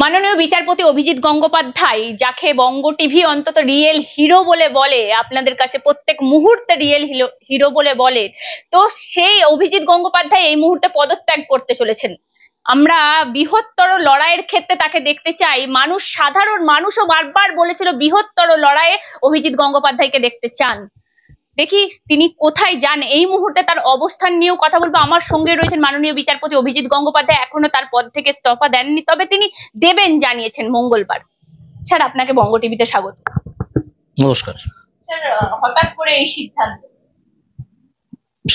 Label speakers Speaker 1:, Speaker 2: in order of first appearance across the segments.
Speaker 1: মাননীয় বিচারপতি অভিজিৎ গঙ্গোপাধ্যায়, যাকে বঙ্গ টিভি অন্তত রিয়েল হিরো বলে বলে, আপনাদের কাছে প্রত্যেক মুহূর্তে রিয়েল হিরো বলে বলে, তো সেই অভিজিৎ গঙ্গোপাধ্যায় এই মুহূর্তে পদত্যাগ করতে চলেছেন। আমরা বৃহত্তর লড়াইয়ের ক্ষেত্রে তাকে দেখতে চাই। সাধারণ মানুষও বারবার বলেছিল বৃহত্তর লড়াইয়ে অভিজিৎ গঙ্গোপাধ্যায়কে দেখতে চান। দেখি তিনি কোথায় যান, এই মুহূর্তে তার অবস্থান নিয়েও কথা বলবো। আমার সঙ্গে রয়েছেন মাননীয় বিচারপতি অভিজিৎ গঙ্গোপাধ্যায়, এখনো তার পদ থেকে ইস্তফা দেননি, তবে তিনি দেবেন জানিয়েছেন মঙ্গলবার। স্যার, আপনাকে বঙ্গ টিভিতে স্বাগত।
Speaker 2: নমস্কার
Speaker 1: স্যার, হঠাৎ করে এই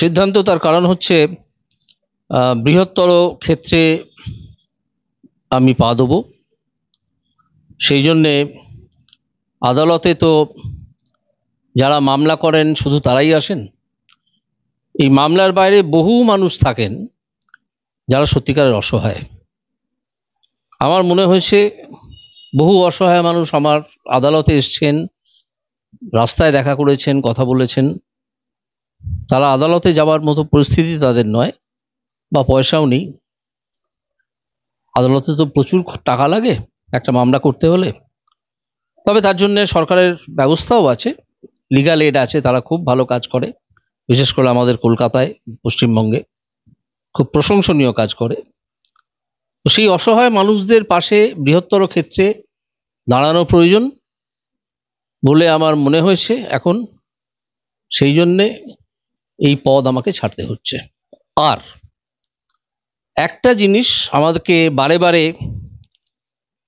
Speaker 2: সিদ্ধান্ত তার কারণ হচ্ছে বৃহত্তর ক্ষেত্রে আমি পা দেবো, সেই জন্যে আদালতে তো যারা মামলা করেন শুধু তারাই আসেন। এই মামলার বাইরে বহু মানুষ থাকেন যারা সত্যিকারের অসহায়। আমার মনে হয়েছে বহু অসহায় মানুষ আমার আদালতে এসছেন, রাস্তায় দেখা করেছেন, কথা বলেছেন। তারা আদালতে যাওয়ার মতো পরিস্থিতি তাদের নয়, বা পয়সাও নেই। আদালতে তো প্রচুর টাকা লাগে একটা মামলা করতে হলে। তবে তার জন্য সরকারের ব্যবস্থাও আছে, লিগ্যাল এড আছে, তারা খুব ভালো কাজ করে। বিশেষ করে আমাদের কলকাতায়, পশ্চিমবঙ্গে খুব প্রশংসনীয় কাজ করে। তো সেই অসহায় মানুষদের পাশে বৃহত্তর ক্ষেত্রে দাঁড়ানো প্রয়োজন বলে আমার মনে হয়েছে এখন। সেই জন্যে এই পদ আমাকে ছাড়তে হচ্ছে। আর একটা জিনিস আমাদেরকে বারে বারে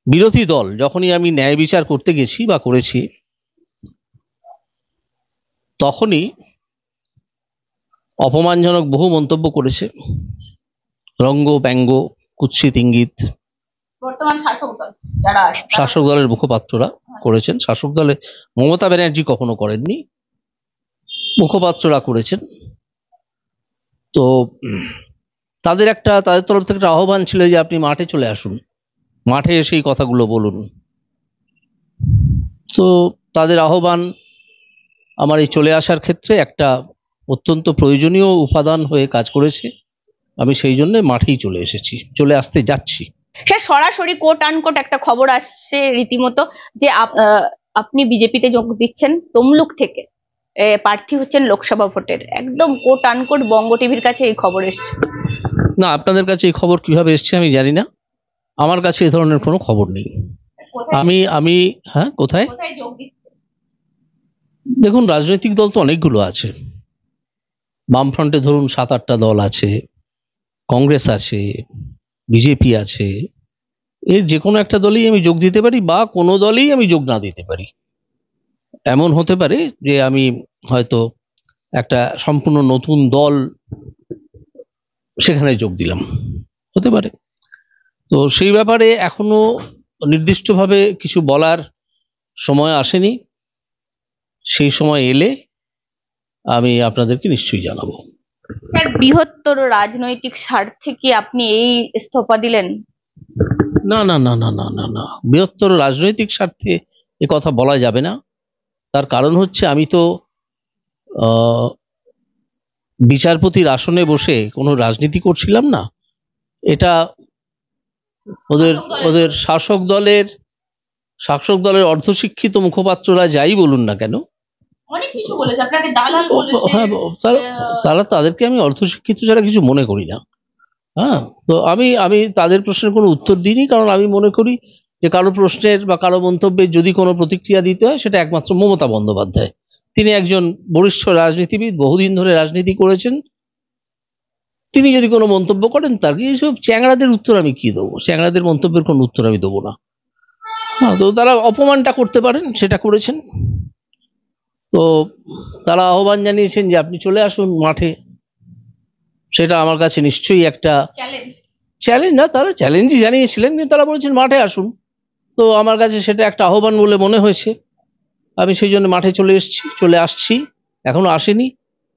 Speaker 2: বিরোধী দল, যখনই আমি ন্যায় বিচার করতে গেছি বা করেছি, তখনই অপমানজনক বহু মন্তব্য করেছে, রঙ্গ ব্যঙ্গ কুৎসিত ইঙ্গিত।
Speaker 1: বর্তমান শাসক দল যারা
Speaker 2: শাসক দলের মুখপাত্ররা করেছেন। শাসক দলে মমতা ব্যানার্জি কখনো করেননি, মুখপাত্ররা করেছেন। তো তাদের তরফ থেকে একটা আহ্বান ছিল যে আপনি মাঠে চলে আসুন, মাঠে এসে এই কথাগুলো বলুন। তো তাদের আহ্বান আমার এই চলে আসার ক্ষেত্রে একটা অত্যন্ত প্রয়োজনীয় উপাদান হয়ে কাজ করেছে। আমি সেই জন্য মাঠেই চলে আসতে যাচ্ছি।
Speaker 1: স্যার, সরাসরি কোট আনকোট একটা খবর আসছে রীতিমতো যে আপনি বিজেপিতে যোগ দিচ্ছেন তমলুক থেকে, প্রার্থী হচ্ছেন লোকসভা ভোটের। একদম কোট আনকোট বঙ্গ টিভির কাছে এই খবর এসছে।
Speaker 2: না, আপনাদের কাছে এই খবর কিভাবে এসছে আমি জানি না। আমার কাছে এই ধরনের কোনো খবর নেই। আমি হ্যাঁ, কোথায়
Speaker 1: যোগ দিচ্ছেন?
Speaker 2: দেখুন, রাজনৈতিক দল তো অনেকগুলো আছে। বামফ্রন্টে ধরুন 7-8টা দল আছে, কংগ্রেস আছে, বিজেপি আছে। এর যে কোনো একটা দলেই আমি যোগ দিতে পারি, বা কোনো দলেই আমি যোগ না দিতে পারি। এমন হতে পারে যে আমি হয়তো একটা সম্পূর্ণ নতুন দল সেখানে যোগ দিলাম, হতে পারে। তো সেই ব্যাপারে এখনো নির্দিষ্টভাবে কিছু বলার সময় আসেনি। সেই সময় এলে আমি আপনাদেরকে নিশ্চয়ই জানাবো।
Speaker 1: স্যার, বৃহত্তর রাজনৈতিক স্বার্থে কি আপনি এই ইস্তফা দিলেন?
Speaker 2: না না না না না না না, বৃহত্তর রাজনৈতিক স্বার্থে এ কথা বলা যাবে না। তার কারণ হচ্ছে আমি তো বিচারপতির আসনে বসে কোনো রাজনীতি করছিলাম না। এটা ওদের শাসক দলের অর্ধশিক্ষিত মুখপাত্ররা যাই বলুন না কেন, তাদেরকে আমি অর্ধশিক্ষিত ছাড়া কিছু মনে করি না। হ্যাঁ, তো আমি তাদের প্রশ্নের কোনো উত্তর দিইনি, কারণ আমি মনে করি যে কারো প্রশ্নের বা কারো মন্তব্যের যদি কোনো প্রতিক্রিয়া দিতে হয়, সেটা একমাত্র মমতা বন্দ্যোপাধ্যায়। তিনি একজন বরিষ্ঠ রাজনীতিবিদ, বহুদিন ধরে রাজনীতি করেছেন। তিনি যদি কোনো মন্তব্য করেন, তার এইসব চ্যাংড়াদের উত্তর আমি কি দেবো? চ্যাংড়াদের মন্তব্যের কোনো উত্তর আমি দেবো না। হ্যাঁ, তো তারা অপমানটা করতে পারেন, সেটা করেছেন। তো তারা আহ্বান জানিয়েছেন যে আপনি চলে আসুন মাঠে। সেটা আমার কাছে নিশ্চয়ই একটা চ্যালেঞ্জ। না, তারা চ্যালেঞ্জই জানিয়েছিলেন, কিন্তু তারা বলেছেন মাঠে আসুন। তো আমার কাছে সেটা একটা আহ্বান বলে মনে হয়েছে। আমি সেই জন্য মাঠে চলে আসছি। এখনো আসেনি,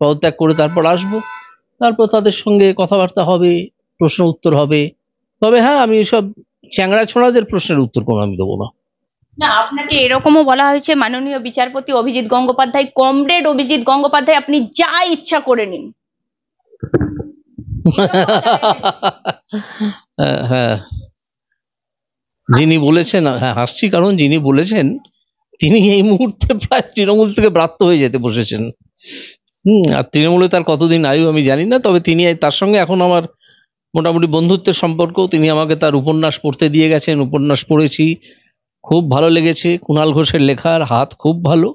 Speaker 2: পদত্যাগ করে তারপর আসবো। তারপর তাদের সঙ্গে কথাবার্তা হবে, প্রশ্ন উত্তর হবে। তবে হ্যাঁ, আমি এসব চ্যাংড়া ছোড়াদের প্রশ্নের উত্তর কোনো আমি দেবো না।
Speaker 1: না, আপনাকে এরকমও বলা হয়েছে মাননীয় বিচারপতি অভিজিৎ গঙ্গোপাধ্যায়, কমরেড অভিজিৎ গঙ্গোপাধ্যায়, আপনি যা ইচ্ছা করে নিন।
Speaker 2: হ্যাঁ, যিনি বলেছেন, হ্যাঁ হাসছি কারণ যিনি বলেছেন তিনি এই মুহূর্তে প্রায় তৃণমূল থেকে ব্রাত্য হয়ে যেতে বসেছেন। আর তৃণমূলে তার কতদিন আয়ু আমি জানি না, তবে তিনি তার সঙ্গে এখন আমার মোটামুটি বন্ধুত্বের সম্পর্ক। তিনি আমাকে তার উপন্যাস পড়তে দিয়ে গেছেন, উপন্যাস পড়েছি, খুব ভালো লেগেছে। কুণাল ঘোষের লেখার হাত খুব ভালো।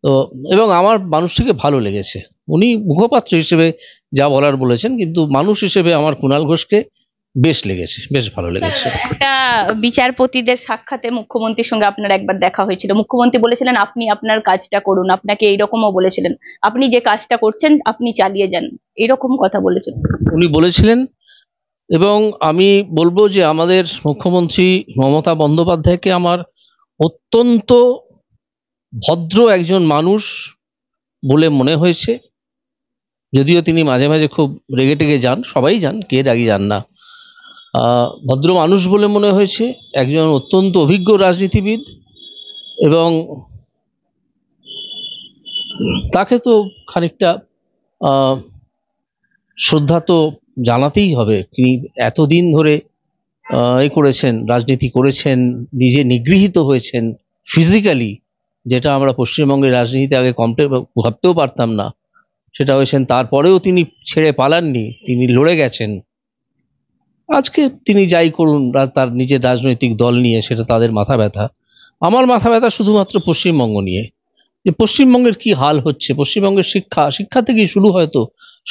Speaker 2: তো এবং আমার মানুষটিকে ভালো লেগেছে। উনি মুখপাত্র হিসেবে যা বলার বলেছেন, কিন্তু মানুষ হিসেবে আমার কুণাল ঘোষকে বেশ লেগেছে, বেশ ভালো লেগেছে।
Speaker 1: একটা বিচারপতিদের সাক্ষাতে মুখ্যমন্ত্রীর সঙ্গে আপনার একবার দেখা হয়েছিল, মুখ্যমন্ত্রী বলেছিলেন আপনি আপনার কাজটা করুন, আপনাকে এইরকমও বলেছিলেন আপনি যে কাজটা করছেন আপনি চালিয়ে যান, এরকম কথা বলেছেন
Speaker 2: উনি বলেছিলেন। এবং আমি বলবো যে আমাদের মুখ্যমন্ত্রী মমতা বন্দ্যোপাধ্যায়কে আমার অত্যন্ত ভদ্র একজন মানুষ বলে মনে হয়েছে। যদিও তিনি মাঝে মাঝে খুব রেগে টেগে যান, সবাই যান, কে রাগি যান না। ভদ্র মানুষ বলে মনে হয়েছে, একজন অত্যন্ত অভিজ্ঞ রাজনীতিবিদ। এবং তাকে তো খানিকটা শ্রদ্ধা তো জানাতেই হবে। তিনি এতদিন ধরে এ করেছেন, রাজনীতি করেছেন, নিজে নিগৃহীত হয়েছেন ফিজিক্যালি, যেটা আমরা পশ্চিমবঙ্গের রাজনীতিতে আগে ভাবতেও পারতাম না, সেটা হয়েছেন। তারপরেও তিনি ছেড়ে পালাননি, তিনি লড়ে গেছেন। আজকে তিনি যাই করুন তার নিজের রাজনৈতিক দল নিয়ে, সেটা তাদের মাথা ব্যথা। আমার মাথা ব্যথা শুধুমাত্র পশ্চিমবঙ্গ নিয়ে, যে পশ্চিমবঙ্গের কি হাল হচ্ছে। পশ্চিমবঙ্গের শিক্ষা থেকেই শুরু হয়তো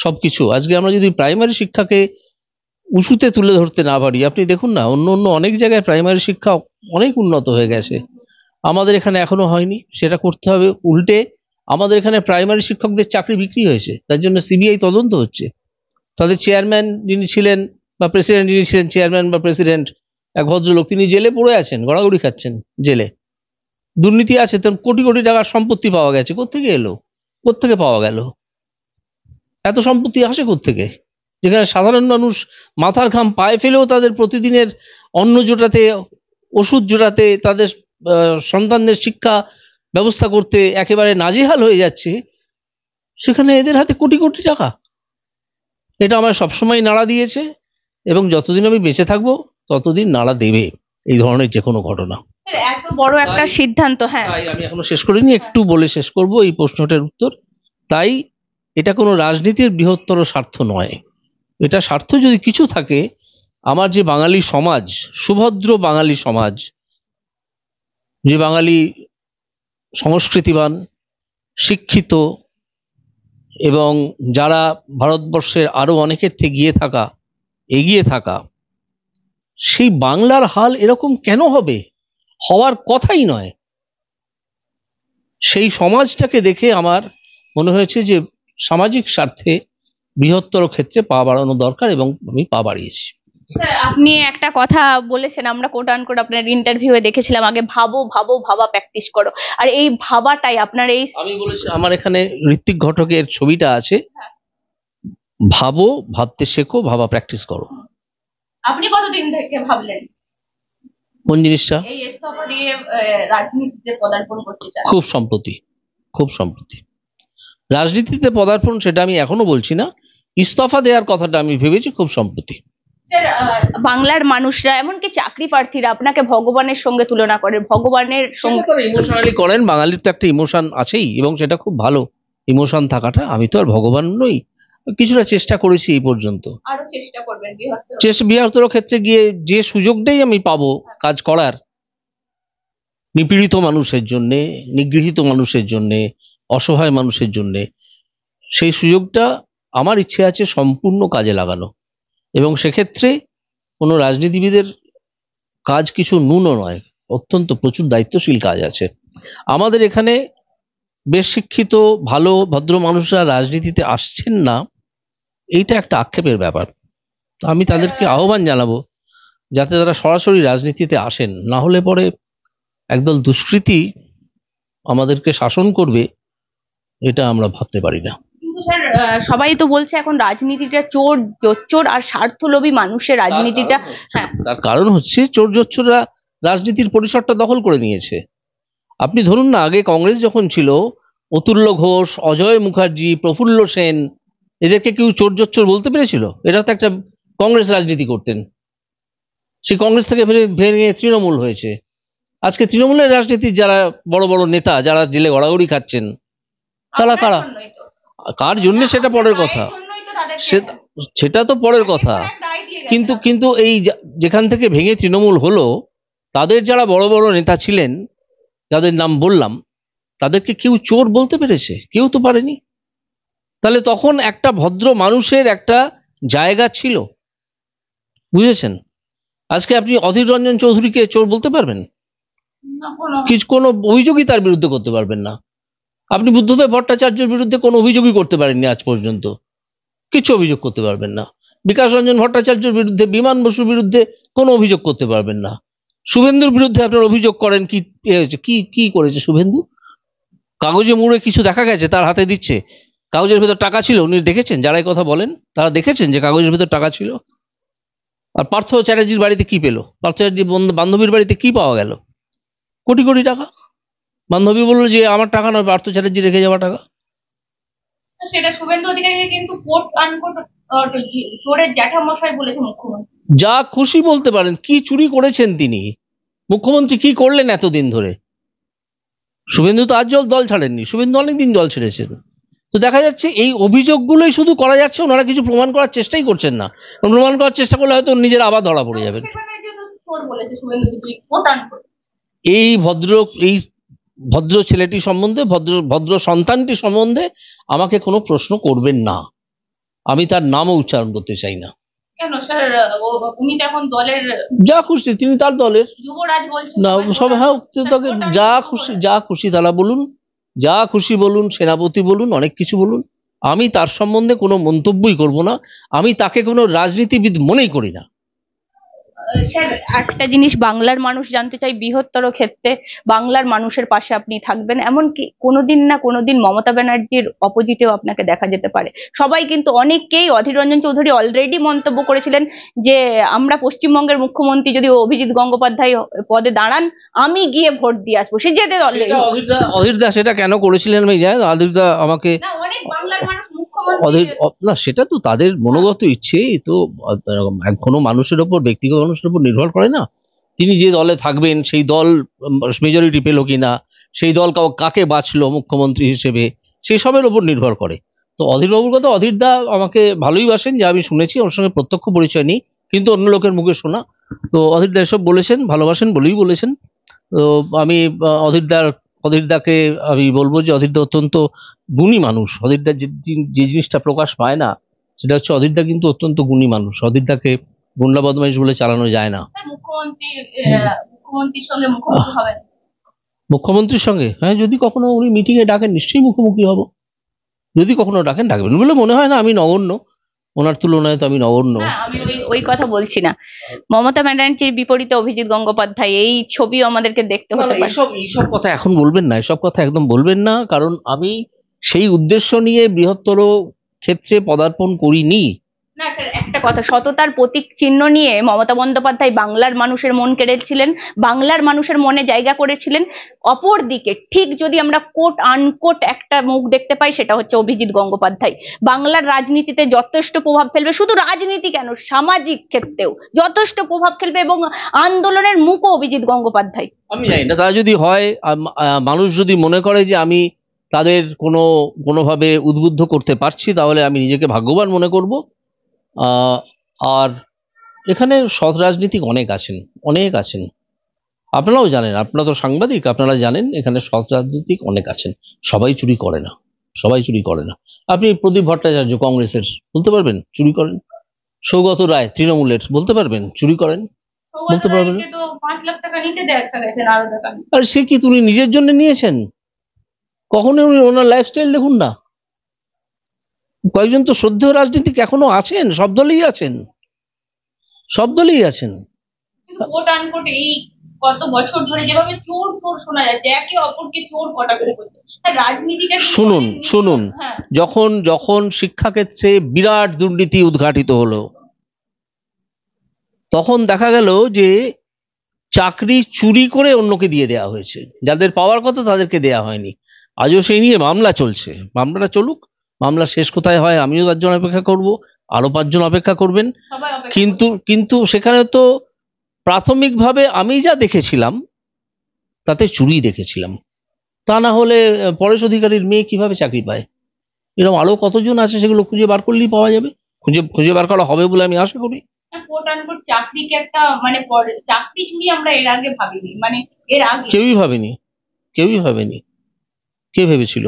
Speaker 2: সবকিছু। আজকে আমরা যদি প্রাইমারি শিক্ষাকে উঁচুতে তুলে ধরতে না পারি, আপনি দেখুন না অন্য অন্য অনেক জায়গায় প্রাইমারি শিক্ষা অনেক উন্নত হয়ে গেছে, আমাদের এখানে এখনো হয়নি। সেটা করতে হবে। উল্টে আমাদের এখানে প্রাইমারি শিক্ষকদের চাকরি বিক্রি হয়েছে, তার জন্য সিবিআই তদন্ত হচ্ছে। তাদের চেয়ারম্যান যিনি ছিলেন বা প্রেসিডেন্ট যিনি ছিলেন, চেয়ারম্যান বা প্রেসিডেন্ট এক ভদ্রলোক, তিনি জেলে পড়ে আছেন, গড়াগড়ি খাচ্ছেন জেলে। দুর্নীতি আছে, তার কোটি কোটি টাকার সম্পত্তি পাওয়া গেছে। কোত্থেকে এলো, কোত্থেকে পাওয়া গেল? এত সম্পত্তি আসে কোত্থেকে? যেখানে সাধারণ মানুষ মাথার ঘাম পায়ে ফেলেও তাদের প্রতিদিনের অন্ন জোটাতে, ওষুধ জোটাতে, তাদের সন্তানদের শিক্ষা ব্যবস্থা করতে একেবারে নাজেহাল হয়ে যাচ্ছে, সেখানে এদের হাতে কোটি কোটি টাকা। এটা আমার সবসময় নাড়া দিয়েছে, এবং যতদিন আমি বেঁচে থাকবো ততদিন নাড়া দেবে এই ধরনের যে কোনো ঘটনা।
Speaker 1: এত বড় একটা সিদ্ধান্ত, হ্যাঁ
Speaker 2: তাই আমি এখনো শেষ করিনি, একটু বলে শেষ করব এই প্রশ্নটার উত্তর। তাই এটা কোনো রাজনীতির বৃহত্তর স্বার্থ নয়। এটা স্বার্থ যদি কিছু থাকে, আমার যে বাঙালি সমাজ, সুভদ্র বাঙালি সমাজ, যে বাঙালি সংস্কৃতিবান, শিক্ষিত, এবং যারা ভারতবর্ষের আরো অনেকের থেকে এগিয়ে থাকা, সেই বাংলার হাল এরকম কেন হবে? হওয়ার কথাই নয়। সেই সমাজটাকে দেখে আমার মনে হয়েছে যে সামাজিক স্বার্থে বৃহত্তর ক্ষেত্রে পা বাড়ানো দরকার, এবং আমি পা বাড়িয়েছি।
Speaker 1: আপনি একটা কথা বলেছেন, আমরা কোট আনকোট আপনার ইন্টারভিউয়ে দেখেছিলাম, আগে ভাবো ভাবো ভাবা প্র্যাকটিস করো, আর এই ভাবাটাই আপনার এই,
Speaker 2: আমি বলেছি, আমার এখানে ঋত্বিক ঘটকের ছবিটা আছে, ভাবো, ভাবতে শেখো, ভাবা প্র্যাকটিস করো।
Speaker 1: আপনি কতদিন থেকে ভাবলেন
Speaker 2: কোন জিনিসটা?
Speaker 1: এই ইস্তফা দিয়ে রাজনীতিতে পদার্পণ করতে চান?
Speaker 2: খুব সম্প্রতি, খুব সম্প্রতি রাজনীতিতে পদার্পণ, সেটা আমি এখনো বলছি না। ইস্তফা দেওয়ার কথাটা আমি ভেবেছি খুব সম্প্রতি।
Speaker 1: বাংলার মানুষরা, এমনকি চাকরি প্রার্থীরা আপনাকে ভগবানের সঙ্গে তুলনা করে, ভগবানের সঙ্গে
Speaker 2: ইমোশনালি করেন। বাঙালির তো একটা ইমোশন আছেই, এবং সেটা খুব ভালো ইমোশন থাকাটা। আমি তো আর ভগবান নই, কিছুটা চেষ্টা করেছি এই পর্যন্ত।
Speaker 1: আরো চেষ্টা করবেন
Speaker 2: বৃহত্তর ক্ষেত্রে গিয়ে যে সুযোগটাই আমি পাবো কাজ করার, নিপীড়িত মানুষের জন্যে, নিগৃহীত মানুষের জন্যে, অসহায় মানুষের জন্যে, সেই সুযোগটা আমার ইচ্ছে আছে সম্পূর্ণ কাজে লাগানো। এবং সেক্ষেত্রে কোনো রাজনীতিবিদের কাজ কিছু ন্যূন নয়, অত্যন্ত প্রচুর দায়িত্বশীল কাজ আছে। আমাদের এখানে বেশ শিক্ষিত ভালো ভদ্র মানুষরা রাজনীতিতে আসছেন না, এইটা একটা আক্ষেপের ব্যাপার। আমি তাদেরকে আহ্বান জানাবো যাতে তারা সরাসরি রাজনীতিতে আসেন, না হলে পরে একদল দুষ্কৃতী আমাদেরকে শাসন করবে, এটা আমরা ভাবতে পারি না।
Speaker 1: কিন্তু স্যার, সবাই তো বলছে এখন রাজনীতিটা চোর জোচ্চোর আর স্বার্থলোভী মানুষের রাজনীতিটা। হ্যাঁ,
Speaker 2: তার কারণ হচ্ছে চোর জোচ্চোররা রাজনীতির পরিসরটা দখল করে নিয়েছে। আপনি ধরুন না, আগে কংগ্রেস যখন ছিল, অতুল্য ঘোষ, অজয় মুখার্জি, প্রফুল্ল সেন, এদেরকে কেউ চোর জোচ্চোর বলতে পেরেছিল? এরা তো একটা কংগ্রেস রাজনীতি করতেন। সে কংগ্রেস থেকে ভেঙে তৃণমূল হয়েছে। আজকে তৃণমূলের রাজনীতির যারা বড় বড় নেতা, যারা জেলে গড়াগড়ি খাচ্ছেন, তারা কারা? কার জন্য সেটা পরের কথা, সেটা তো পরের কথা। কিন্তু কিন্তু এই যেখান থেকে ভেঙে তৃণমূল হলো, তাদের যারা বড় বড় নেতা ছিলেন, যাদের নাম বললাম, তাদেরকে কেউ চোর বলতে পেরেছে? কেউ তো পারেনি। তাহলে তখন একটা ভদ্র মানুষের একটা জায়গা ছিল, বুঝেছেন? আজকে আপনি অধীর রঞ্জন চৌধুরীকে চোর বলতে পারবেন? কিছু কোনো অভিযোগই তার বিরুদ্ধে করতে পারবেন না। আপনি বুদ্ধদেব ভট্টাচার্যের বিরুদ্ধে কোনো অভিযোগই করতে পারেননি আজ পর্যন্ত, কিছু অভিযোগ করতে পারবেন না। বিকাশ রঞ্জন ভট্টাচার্যের বিরুদ্ধে, বিমান বসুর বিরুদ্ধে কোনো অভিযোগ করতে পারবেন না। শুভেন্দুর বিরুদ্ধে আপনার অভিযোগ করেন, কি হয়েছে? কি করেছে শুভেন্দু? কাগজে মুড়ে কিছু দেখা গেছে তার হাতে দিচ্ছে, কাগজের ভেতর টাকা ছিল, উনি দেখেছেন? যারা এই কথা বলেন তারা দেখেছেন যে কাগজের ভেতর টাকা ছিল? আর পার্থ চ্যাটার্জির বাড়িতে কি পেল? পার্থ চ্যাটার্জির বান্ধবীর বাড়িতে কি পাওয়া গেল? কোটি কোটি টাকা। বান্ধবী বললো যে আমার টাকা নয়, পার্থ চ্যাটার্জি রেখে যাওয়া টাকা।
Speaker 1: সেটা শুভেন্দু অধিকারী কিন্তু কোট আনকোট চোরের জ্যাঠামশাই বলেছে মুখ্যমন্ত্রী।
Speaker 2: যা খুশি বলতে পারেন, কি চুরি করেছেন তিনি? মুখ্যমন্ত্রী কি করলেন এতদিন ধরে? শুভেন্দু তো আজ দল ছাড়েননি, শুভেন্দু অনেকদিন দল ছেড়েছেন। তো দেখা যাচ্ছে এই অভিযোগগুলোই শুধু করা যাচ্ছে, ওনারা কিছু প্রমাণ করার চেষ্টাই করছেন না। প্রমাণ করার চেষ্টা করলে হয়তো নিজের আবার ধরা পড়ে যাবেন। এই ভদ্র ছেলেটি সম্বন্ধে, ভদ্র সন্তানটি সম্বন্ধে আমাকে কোনো প্রশ্ন করবেন না। আমি তার নামও উচ্চারণ করতে চাই না।
Speaker 1: কেন স্যার? উনি তো এখন দলের
Speaker 2: যা খুশি, তিনি তার দলের
Speaker 1: যুবরাজ বলছেন
Speaker 2: না সব। হ্যাঁ, যা খুশি তারা বলুন, যা খুশি বলুন, সেনাপতি বলুন, অনেক কিছু বলুন। আমি তার সম্বন্ধে কোনো মন্তব্যই করব না। আমি তাকে কোনো রাজনীতিবিদ মনেই করি না।
Speaker 1: স্যার, একটা জিনিস বাংলার মানুষ জানতে চাই, বৃহত্তর ক্ষেত্রে বাংলার মানুষের পাশে আপনি থাকবেন, এমনকি কোনোদিন না কোনোদিন মমতা ব্যানার্জির অপোজিটেও আপনাকে দেখা যেতে পারে। সবাই কিন্তু, অনেকেই, অধীর রঞ্জন চৌধুরী অলরেডি মন্তব্য করেছিলেন যে আমরা পশ্চিমবঙ্গের মুখ্যমন্ত্রী যদি অভিজিৎ গঙ্গোপাধ্যায় পদে দাঁড়ান, আমি গিয়ে ভোট দিয়ে আসবো। সে যেতে
Speaker 2: অধীর দা সেটা কেন করেছিলেন আমি জানি। অধীর দা আমাকে
Speaker 1: অনেক বাংলার মানুষ
Speaker 2: না, সেটা তো তাদের মনোগত ইচ্ছে। তো কোনো মানুষের ওপর, ব্যক্তিগত মানুষের উপর নির্ভর করে না। তিনি যে দলে থাকবেন সেই দল মেজরিটি পেল কিনা, সেই দল কাকে বাছলো মুখ্যমন্ত্রী হিসেবে, সেই সবের উপর নির্ভর করে। তো অধীরবাবুর কথা, অধীর দা আমাকে ভালোই বাসেন, যে আমি শুনেছি, ওর সঙ্গে প্রত্যক্ষ পরিচয় নেই, কিন্তু অন্য লোকের মুখে শোনা। তো অধীর দা এসব বলেছেন, ভালোবাসেন বলেই বলেছেন। তো আমি অধীর দাকে আমি বলবো যে অধীর দা অত্যন্ত গুণী মানুষ। অধীরদা যে জিনিসটা প্রকাশ পায় না, সেটা হচ্ছে অধীরদা কিন্তু অত্যন্ত গুণী মানুষ। অধীরদাকে গুন্ডা বদমাইশ বলে চালানো যায় না। মুখ্যমন্ত্রীর সঙ্গে হ্যাঁ, যদি কখনো উনি মিটিং এ ডাকেন নিশ্চয়ই মুখোমুখি হব। যদি কখনো ডাকবেন বলে মনে হয় না। আমি নগণ্য, ওনার তুলনায় তো আমি নগণ্য।
Speaker 1: আমি ওই কথা বলছি না। মমতা ব্যানার্জির বিপরীতে অভিজিৎ গঙ্গোপাধ্যায়, এই ছবিও আমাদেরকে দেখতে হতে পারে।
Speaker 2: এইসব কথা এখন বলবেন না, এসব কথা একদম বলবেন না, কারণ আমি সেই উদ্দেশ্য নিয়ে বৃহত্তর ক্ষেত্রে পদার্পণ করিনি।
Speaker 1: না স্যার, একটা কথা, সততার প্রতীক চিহ্ন নিয়ে মমতা বন্দ্যোপাধ্যায় বাংলার মানুষের মন কেড়েছিলেন, বাংলার মানুষের মনে জায়গা করেছিলেন। অপর দিকে ঠিক যদি আমরা কোট আনকোট একটা মুখ দেখতে পাই, সেটা হচ্ছে অভিজিৎ গঙ্গোপাধ্যায়। বাংলার রাজনীতিতে যথেষ্ট প্রভাব ফেলবে, শুধু রাজনীতি কেন, সামাজিক ক্ষেত্রেও যথেষ্ট প্রভাব ফেলবে, এবং আন্দোলনের মুখও অভিজিৎ গঙ্গোপাধ্যায়।
Speaker 2: আমি জানি না, তা যদি হয়, মানুষ যদি মনে করে যে আমি তাদের কোনোভাবে উদ্বুদ্ধ করতে পারছি, তাহলে আমি নিজেকে ভাগ্যবান মনে করব। আর এখানে সৎ রাজনীতিক অনেক আছেন। আপনারাও জানেন, আপনারা তো সাংবাদিক, আপনারা জানেন এখানে সৎ রাজনীতিক অনেক আছেন। সবাই চুরি করে না। আপনি প্রদীপ ভট্টাচার্য কংগ্রেসের বলতে পারবেন চুরি করেন? সৌগত রায় তৃণমূলের বলতে পারবেন চুরি করেন? বলতে পারবেন?
Speaker 1: 5 লাখ টাকা নিতে দেখা গেছে।
Speaker 2: আর সে কি তুমি নিজের জন্য নিয়েছেন? কখনো ওনার লাইফস্টাইল দেখুন না। কয়েকজন তো শ্রদ্ধেয় রাজনীতিক এখনো আছেন, সব দলেই আছেন।
Speaker 1: কোট আনকোট এই কত বছর ধরে যেভাবে চোর শোনা যাচ্ছে, একে অপরকে চোর কটাক্ষি করছে, রাজনীতিটা শুনুন। যখন শিক্ষাক্ষেত্রে বিরাট দুর্নীতি উদ্ঘাটিত হলো, তখন দেখা গেল যে চাকরি চুরি করে অন্যকে দিয়ে দেওয়া হয়েছে, যাদের পাওয়ার কথা তাদেরকে দেওয়া হয়নি। আজও সেই নিয়ে মামলা চলছে। মামলাটা চলুক, মামলা শেষ কোথায় হয় আমিও তার জন্য অপেক্ষা করব, আরো 5 জন অপেক্ষা করবেন। কিন্তু সেখানে তো
Speaker 2: প্রাথমিকভাবে আমি যা দেখেছিলাম তাতে চুরি দেখেছিলাম। তা না হলে পরেশ অধিকারীর মেয়ে কিভাবে চাকরি পায়? এরকম আরো কতজন আছে, সেগুলো খুঁজে বার করলেই পাওয়া যাবে, খুঁজে খুঁজে বার করা হবে বলে আমি আশা করি।
Speaker 1: কোট আনকোট চাকরিকে একটা মানে চাকরি চুরি আমরা এর আগে ভাবিনি, মানে এর আগে
Speaker 2: কেউই ভাবেনি, কেউই ভাবেনি। কে ভেবেছিল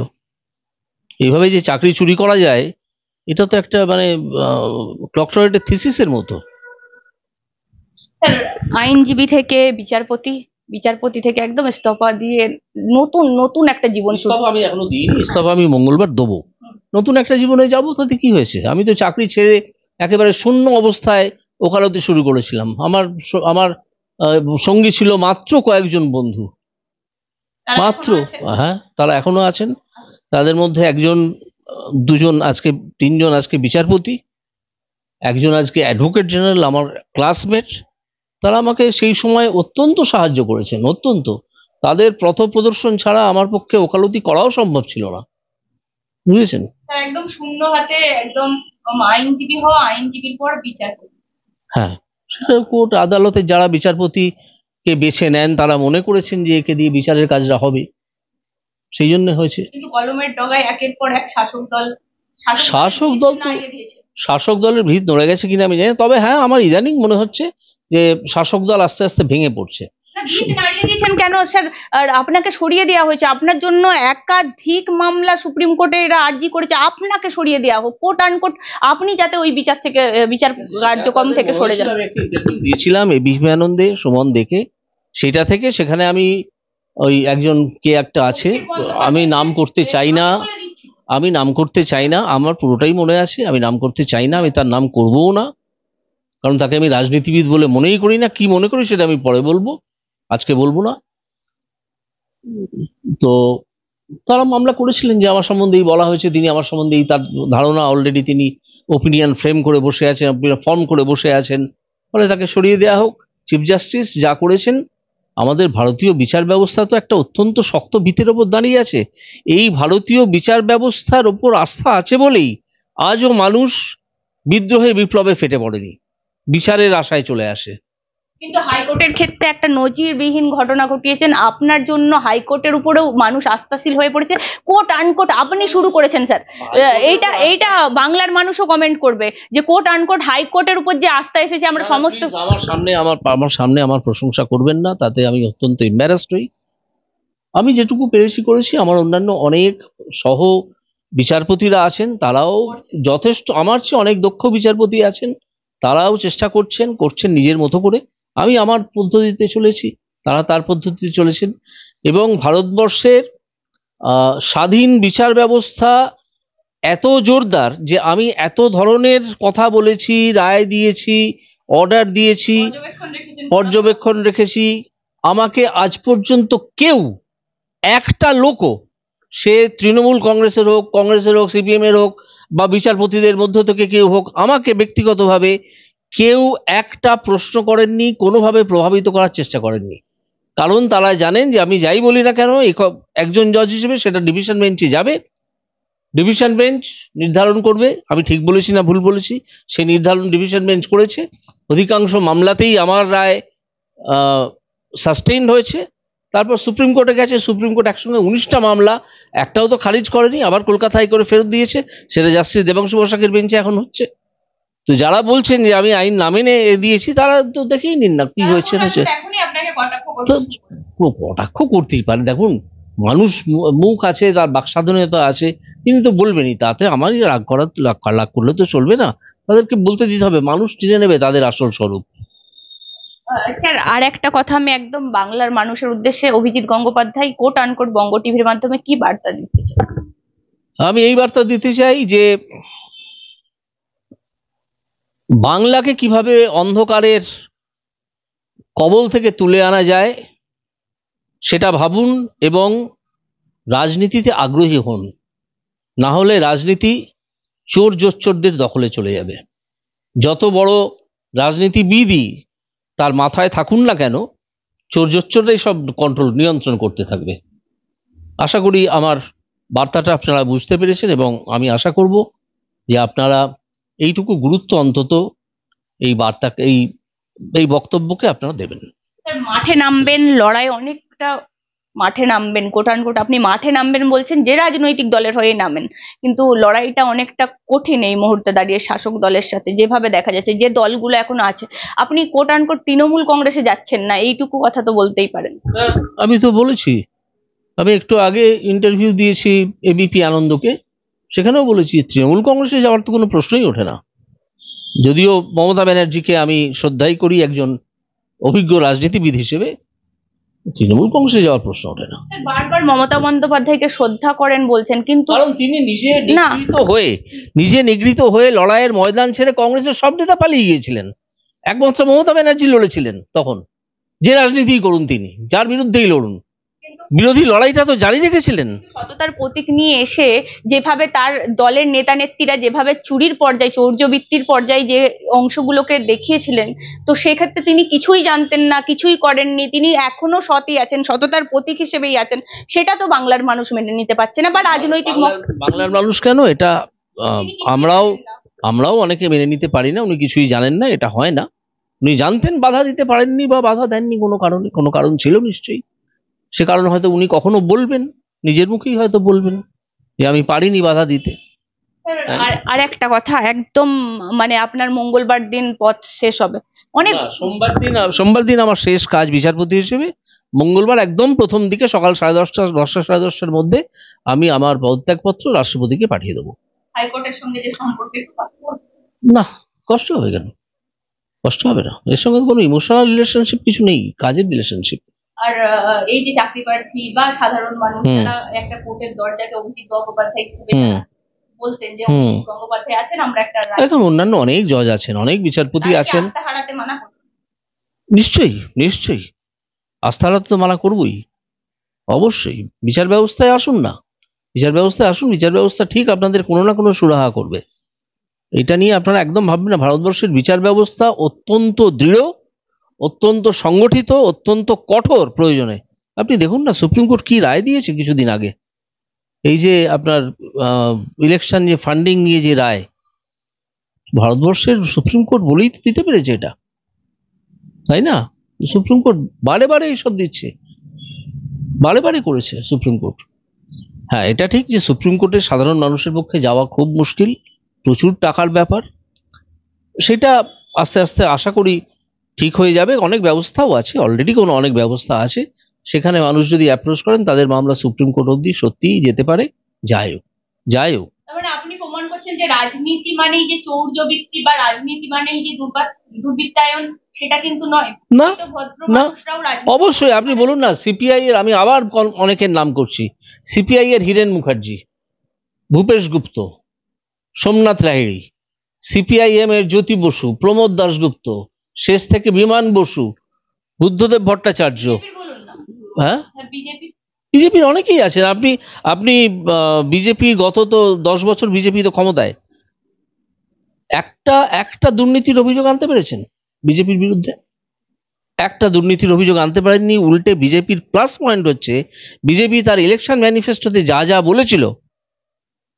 Speaker 2: এইভাবে যে চাকরি চুরি করা যায়? এটা তো একটা মানে ডক্টরেটের থিসিসের মতো।
Speaker 1: স্যার, আইনজীবী থেকে বিচারপতি, বিচারপতি থেকে একদম ইস্তফা দিয়ে নতুন নতুন একটা জীবন শুরু।
Speaker 2: ইস্তফা আমি এখনো দিইনি, ইস্তফা আমি মঙ্গলবার দেবো। নতুন একটা জীবনে যাবো, তাতে কি হয়েছে? আমি তো চাকরি ছেড়ে একেবারে শূন্য অবস্থায় ওকালতি শুরু করেছিলাম। আমার সঙ্গী ছিল মাত্র কয়েকজন বন্ধু,
Speaker 1: তারা
Speaker 2: মাত্র।
Speaker 1: এখনো আছে?
Speaker 2: হ্যাঁ, তারা এখনো আছেন। তাদের মধ্যে একজন, দুজন, আজকে তিনজন আজকে বিচারপতি, একজন আজকে অ্যাডভোকেট জেনারেল, আমার ক্লাসমেট। তারা আমাকে সেই সময় অত্যন্ত সাহায্য করেছেন, অত্যন্ত। তাদের পথপ্রদর্শন ছাড়া আমার পক্ষে ওকালতি করাও সম্ভব ছিল না, বুঝেছেন?
Speaker 1: স্যার, একদম শূন্য হাতে একদম আইনজীবী হওয়া, আইনজীবীর পর বিচারপতি।
Speaker 2: হ্যাঁ, সেটা কোর্ট আদালতের যারা বিচারপতিকে বেছে নেন তারা মনে করেছেন যে একে দিয়ে বিচারের কাজটা হবে, সেই জন্য হয়েছে।
Speaker 1: কিন্তু কলমের ডগায় একের পর এক শাসক দল
Speaker 2: শাসক দল তো,
Speaker 1: নাড়িয়ে দিয়েছে।
Speaker 2: শাসক দলের ভিত নড়ে গেছে কিনা আমি জানি না, তবে হ্যাঁ আমার ইদানিং মনে হচ্ছে যে শাসক দল আস্তে আস্তে ভেঙে পড়ছে।
Speaker 1: না, ভিত নাড়িয়ে দিয়েছেন কেন স্যার? আর আপনাকে সরিয়ে দেওয়া হয়েছে, আপনার জন্য একাধিক মামলা সুপ্রিম কোর্টে এরা আর্জি করেছে আপনাকে সরিয়ে দেওয়া হোক, কোট আনকোট আপনি যাতে ওই বিচার থেকে বিচার কার্যক্রম থেকে সরে যান।
Speaker 2: আমি একটি interview দিয়েছিলাম এবিপি আনন্দে, সুমন দেখে, সেটা থেকে সেখানে আমি ওই একজন কে একটা আছে, আমি নাম করতে চাই না, আমি নাম করতে চাই না, আমার পুরোটাই মনে আছে, আমি নাম করতে চাই না, আমি তার নাম করবও না, কারণ তাকে আমি রাজনীতিবিদ বলে মনেই করি না। কি মনে করি সেটা আমি পরে বলবো, আজকে বলবো না। তো তারা মামলা করেছিলেন যে আমার সম্বন্ধেই বলা হয়েছে, তিনি আমার সম্বন্ধেই, তার ধারণা অলরেডি তিনি ওপিনিয়ন ফ্রেম করে বসে আছেন, ফর্ম করে বসে আছেন, ফলে তাকে সরিয়ে দেওয়া হোক। চিফ জাস্টিস যা করেছেন, আমাদের ভারতীয় বিচার ব্যবস্থা তো একটা অত্যন্ত শক্ত ভিতের ওপর দাঁড়িয়ে আছে। এই ভারতীয় বিচার ব্যবস্থার ওপর আস্থা আছে বলেই আজও মানুষ বিদ্রোহে বিপ্লবে ফেটে পড়েনি, বিচারের আশায় চলে আসে।
Speaker 1: কিন্তু হাইকোর্টের ক্ষেত্রে একটা নজিরবিহীন ঘটনা ঘটিয়েছেন, আপনার জন্য হাইকোর্টের উপরেও মানুষ আস্থাশীল হয়ে পড়েছে। কোট আনকোট আপনি শুরু করেছেন স্যার, এইটা এইটা বাংলার মানুষও কমেন্ট করবে যে কোট আনকোট হাইকোর্টের উপর যে আস্থা এসেছে আমরা সমস্ত।
Speaker 2: আমার সামনে আমার প্রশংসা করবেন না, তাতে আমি অত্যন্ত এম্বারাসড হই। আমি যেটুকু পেরেছি করেছি, আমার অন্যান্য অনেক সহ বিচারপতিরা আছেন, তারাও যথেষ্ট, আমার চেয়ে অনেক দক্ষ বিচারপতি আছেন, তারাও চেষ্টা করছেন নিজের মতো করে। আমি আমার পদ্ধতিতে চলেছি, তারা তার পদ্ধতিতে চলেছেন। এবং ভারতবর্ষের স্বাধীন বিচার ব্যবস্থা এত জোরদার যে আমি এত ধরনের কথা বলেছি, রায় দিয়েছি, অর্ডার দিয়েছি, পর্যবেক্ষণ রেখেছি, আমাকে আজ পর্যন্ত কেউ, একটা লোকও, সে তৃণমূল কংগ্রেসের হোক, সিপিএম এর হোক, বা বিচারপতিদের মধ্য থেকে কেউ হোক, আমাকে ব্যক্তিগতভাবে কেউ একটা প্রশ্ন করেননি, কোনোভাবে প্রভাবিত করার চেষ্টা করেননি। কারণ তারা জানেন যে আমি যাই বলি না কেন, একজন জজ হিসেবে সেটা ডিভিশন বেঞ্চে যাবে, ডিভিশন বেঞ্চ নির্ধারণ করবে আমি ঠিক বলেছি না ভুল বলেছি, সেই নির্ধারণ ডিভিশন বেঞ্চ করেছে। অধিকাংশ মামলাতেই আমার রায় সাস্টেইনড হয়েছে। তারপর সুপ্রিম কোর্টে গেছে, সুপ্রিম কোর্ট একসঙ্গে 19টা মামলা, একটাও তো খারিজ করেনি, আবার কলকাতা হাইকোর্টে ফেরত দিয়েছে, সেটা জাস্টিস দেবাংশু বসাকের বেঞ্চে এখন হচ্ছে। তো যারা বলছেন যে আমি আইন না মেনে দিয়েছি, তারা তো দেখেই নিন না কি হয়েছে। তো কটাক্ষ করতেই পারে, দেখুন মানুষ, মুখ আছে, তার বাক স্বাধীনতা আছে, তিনি তো বলবেনই, তাতে আমারই রাগ করলে তো চলবে না, তাদেরকে বলতে দিতে হবে, মানুষ চিনে নেবে তাদের আসল স্বরূপ।
Speaker 1: স্যার, আর একটা কথা আমি একদম বাংলার মানুষের উদ্দেশ্যে, অভিজিৎ গঙ্গোপাধ্যায় কোট আনকোট বঙ্গ টিভির মাধ্যমে কি বার্তা দিতে চান?
Speaker 2: আমি এই বার্তা দিতে চাই যে বাংলাকে কিভাবে অন্ধকারের কবল থেকে তুলে আনা যায় সেটা ভাবুন, এবং রাজনীতিতে আগ্রহী হন, না হলে রাজনীতি চোর জোচ্চোরদের দখলে চলে যাবে। যত বড় রাজনীতিবিদই তার মাথায় থাকুন না কেন, চোর জোচ্চোররাই সব নিয়ন্ত্রণ করতে থাকবে। আশা করি আমার বার্তাটা আপনারা বুঝতে পেরেছেন, এবং আমি আশা করব যে আপনারা এইটুকু গুরুত্ব অন্তত এই বার্তা, এই এই বক্তব্যকে আপনারা দেবেন।
Speaker 1: মাঠে নামবেন, লড়াই অনেকটা মাঠে নামবেন, কোটান কোট আপনি মাঠে নামবেন বলছেন, যে রাজনৈতিক দলের হয়ে নামেন, কিন্তু লড়াইটা অনেকটা কঠিন এই মুহূর্তে দাঁড়িয়ে শাসক দলের সাথে, যেভাবে দেখা যাচ্ছে যে দলগুলো এখন আছে। আপনি কোটান কোট তৃণমূল কংগ্রেসে যাচ্ছেন না, এইটুকু কথা তো বলতেই পারেন।
Speaker 2: আমি তো বলেছি, আমি একটু আগে ইন্টারভিউ দিয়েছি এবিপি আনন্দকে, সেখানেও বলেছি তৃণমূল কংগ্রেসে যাওয়ার তো কোনো প্রশ্নই ওঠে না। যদিও মমতা ব্যানার্জিকে আমি শ্রদ্ধাই করি একজন অভিজ্ঞ রাজনীতিবিদ হিসেবে, তৃণমূল কংগ্রেসে যাওয়ার প্রশ্ন ওঠে না।
Speaker 1: বারবার মমতা বন্দ্যোপাধ্যায়কে শ্রদ্ধা করেন বলছেন, কিন্তু
Speaker 2: কারণ তিনি নিজে
Speaker 1: না।
Speaker 2: নিগৃহীত হয়ে লড়াইয়ের ময়দান ছেড়ে কংগ্রেসের সব নেতা পালিয়ে গিয়েছিলেন, একমাত্র মমতা ব্যানার্জি লড়েছিলেন তখন। যে রাজনীতিই করুন তিনি, যার বিরুদ্ধেই লড়ুন, বিরোধী লড়াইটা তো জারি রেখেছিলেন।
Speaker 1: সততার প্রতীক নিয়ে এসে যেভাবে তার দলের নেতা নেত্রীরা যেভাবে চুরির পর্যায়ে, চৌর্যবৃত্তির পর্যায়ে যে অংশগুলোকে দেখিয়েছিলেন, তো সেক্ষেত্রে তিনি কিছুই জানতেন না, কিছুই করেননি, তিনি এখনো সৎই আছেন, সততার প্রতীক হিসেবেই আছেন। সেটা তো বাংলার মানুষ মেনে নিতে পারছে না, বা রাজনৈতিক
Speaker 2: বাংলার মানুষ কেন, এটা আমরাও অনেকে মেনে নিতে পারি না। উনি কিছুই জানেন না, এটা হয় না। উনি জানতেন, বাধা দিতে পারেননি বা বাধা দেননি কোনো কারণ ছিল নিশ্চয়ই। সে কারণে হয়তো উনি কখনো বলবেন, নিজের মুখেই হয়তো বলবেন যে আমি পারিনি বাধা দিতে।
Speaker 1: আর একটা কথা, একদম মানে আপনার মঙ্গলবার দিন পদ শেষ হবে, অনেক
Speaker 2: সোমবার দিন আমার শেষ কাজ বিচারপতি হিসেবে। মঙ্গলবার একদম প্রথম দিকে সকাল 10:30 সাড়ে 10টার মধ্যে আমি আমার পদত্যাগপত্র রাষ্ট্রপতিকে পাঠিয়ে দেবো।
Speaker 1: হাইকোর্টের সঙ্গে যে সম্পর্ক,
Speaker 2: না, কষ্ট হবে কেন? কষ্ট হবে না, এর সঙ্গে কোনো ইমোশনাল রিলেশনশিপ কিছু নেই, কাজের রিলেশনশিপ।
Speaker 1: আর এই যে চাকরি প্রার্থী বা সাধারণ মানুষ যারা একটা কোর্টের দরজাকে অভিজিৎ গঙ্গোপাধ্যায় হিসেবে বলতেন যে অভিজিৎ গঙ্গোপাধ্যায় আছেন, আমরা একটা
Speaker 2: এখন অন্যান্য অনেক জজ আছেন, অনেক বিচারপতি আছেন,
Speaker 1: আস্থা হারাতে মানা করবেন?
Speaker 2: নিশ্চয়ই আস্থা হারাতে তো মানা করবই, অবশ্যই। বিচার ব্যবস্থায় আসুন না, বিচার ব্যবস্থা ঠিক আপনাদের কোনো না কোনো সুরাহা করবে। এটা নিয়ে আপনারা একদম ভাববেন না। ভারতবর্ষের বিচার ব্যবস্থা অত্যন্ত দৃঢ়, অত্যন্ত সংগঠিত, অত্যন্ত কঠোর প্রয়োজনে। আপনি দেখুন না সুপ্রিম কোর্ট কি রায় দিয়েছে কিছুদিন আগে, এই যে আপনার ইলেকশন যে ফান্ডিং নিয়ে যে রায়, ভারতবর্ষের সুপ্রিম কোর্ট বলেই তো দিতে পেরেছে এটা, তাই না? সুপ্রিম কোর্ট বারে বারে এইসব দিচ্ছে, বারে করেছে সুপ্রিম কোর্ট। হ্যাঁ, এটা ঠিক যে সুপ্রিম কোর্টে সাধারণ মানুষের পক্ষে যাওয়া খুব মুশকিল, প্রচুর টাকার ব্যাপার। সেটা আস্তে আস্তে আশা করি ঠিক হয়ে যাবে। অনেক ব্যবস্থাও আছে, অলরেডি অনেক ব্যবস্থা আছে, সেখানে মানুষ যদি অ্যাপ্রোচ করেন তাদের মামলা সুপ্রিম কোর্ট অবধি সত্যিই যেতে পারে। যাই হোক।
Speaker 1: তারপরে আপনি প্রমাণ করছেন যে রাজনীতি মানেই যে চৌর্যবৃত্তি বা রাজনীতি মানেই যে দুর্বৃত্তায়ন, সেটা কিন্তু নয়।
Speaker 2: না, অবশ্যই। আপনি বলুন না সিপিআই এর, আমি আবার অনেকের নাম করছি, সিপিআই এর হীরেন মুখার্জি, ভূপেশ গুপ্ত, সোমনাথ লাহিড়ী, সিপিআইএম এর জ্যোতি বসু, প্রমোদ দাশগুপ্ত, শেষ থেকে বিমান বসু, বুদ্ধদেব ভট্টাচার্য, হ্যাঁ বিজেপির অনেকেই আছেন। আপনি বিজেপি গত তো 10 বছর বিজেপি তো ক্ষমতায়, একটা দুর্নীতির অভিযোগ আনতে পেরেছেন বিজেপির বিরুদ্ধে? একটা দুর্নীতির অভিযোগ আনতে পারেননি। উল্টে বিজেপির প্লাস পয়েন্ট হচ্ছে বিজেপি তার ইলেকশন ম্যানিফেস্টোতে যা যা বলেছিল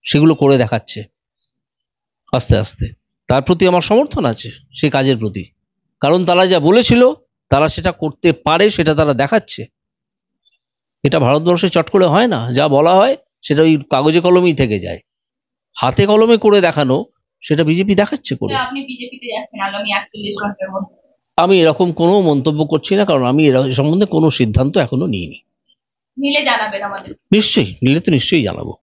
Speaker 2: সেগুলো করে দেখাচ্ছে আস্তে আস্তে। তার প্রতি আমার সমর্থন আছে, সে কাজের প্রতি, কারণ তারা যা বলেছিল তারা সেটা করতে পারে, সেটা তারা দেখাচ্ছে। এটা ভারতবর্ষে চট করে হয় না, যা বলা হয় সেটা ওই কাগজে কলমেই থেকে যায়, হাতে কলমে করে দেখানো সেটা বিজেপি দেখাচ্ছে করে।
Speaker 1: আপনি বিজেপিতে যাচ্ছেন আগামী 48 ঘন্টার মধ্যে?
Speaker 2: আমি এরকম কোনো মন্তব্য করছি না, কারণ আমি এ সম্বন্ধে কোনো সিদ্ধান্ত এখনো নিইনি।
Speaker 1: নিলে জানাবেন আমাদের?
Speaker 2: নিশ্চয়ই, নিলে তো নিশ্চয়ই জানাবো।